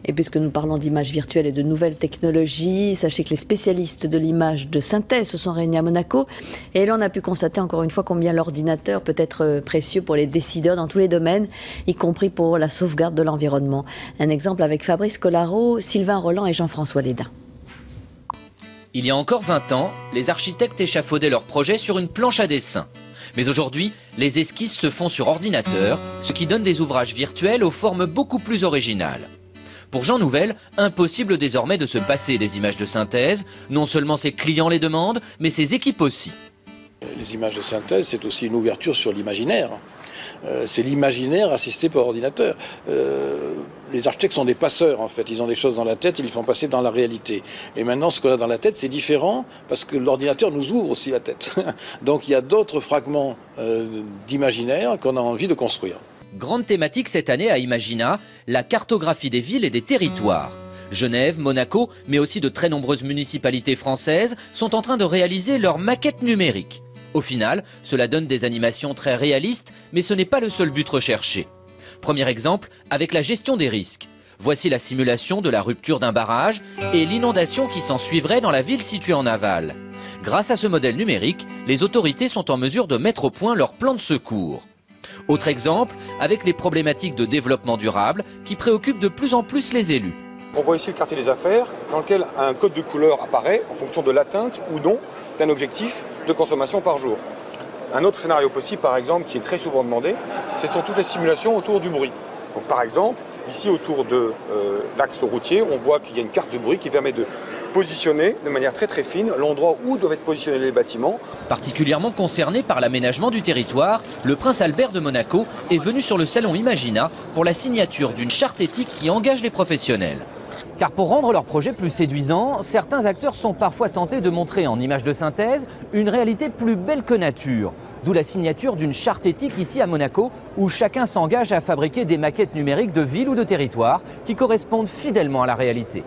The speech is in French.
Et puisque nous parlons d'images virtuelles et de nouvelles technologies, sachez que les spécialistes de l'image de synthèse se sont réunis à Monaco et l'on a pu constater encore une fois combien l'ordinateur peut être précieux pour les décideurs dans tous les domaines, y compris pour la sauvegarde de l'environnement. Un exemple avec Fabrice Collaro, Sylvain Roland et Jean-François Léda. Il y a encore 20 ans, les architectes échafaudaient leurs projets sur une planche à dessin. Mais aujourd'hui, les esquisses se font sur ordinateur, ce qui donne des ouvrages virtuels aux formes beaucoup plus originales. Pour Jean Nouvel, impossible désormais de se passer des images de synthèse. Non seulement ses clients les demandent, mais ses équipes aussi. Les images de synthèse, c'est aussi une ouverture sur l'imaginaire. C'est l'imaginaire assisté par ordinateur. Les architectes sont des passeurs en fait, ils ont des choses dans la tête, ils les font passer dans la réalité. Et maintenant ce qu'on a dans la tête c'est différent parce que l'ordinateur nous ouvre aussi la tête. Donc il y a d'autres fragments d'imaginaire qu'on a envie de construire. Grande thématique cette année à Imagina, la cartographie des villes et des territoires. Genève, Monaco, mais aussi de très nombreuses municipalités françaises sont en train de réaliser leur maquette numérique. Au final, cela donne des animations très réalistes, mais ce n'est pas le seul but recherché. Premier exemple, avec la gestion des risques. Voici la simulation de la rupture d'un barrage et l'inondation qui s'en suivrait dans la ville située en aval. Grâce à ce modèle numérique, les autorités sont en mesure de mettre au point leur plan de secours. Autre exemple, avec les problématiques de développement durable qui préoccupent de plus en plus les élus. On voit ici le quartier des affaires dans lequel un code de couleur apparaît en fonction de l'atteinte ou non d'un objectif de consommation par jour. Un autre scénario possible, par exemple, qui est très souvent demandé, ce sont toutes les simulations autour du bruit. Donc, par exemple, ici autour de l'axe routier, on voit qu'il y a une carte de bruit qui permet de positionner de manière très très fine l'endroit où doivent être positionnés les bâtiments. Particulièrement concerné par l'aménagement du territoire, le prince Albert de Monaco est venu sur le salon Imagina pour la signature d'une charte éthique qui engage les professionnels. Car pour rendre leur projet plus séduisant, certains acteurs sont parfois tentés de montrer en images de synthèse une réalité plus belle que nature. D'où la signature d'une charte éthique ici à Monaco, où chacun s'engage à fabriquer des maquettes numériques de villes ou de territoires qui correspondent fidèlement à la réalité.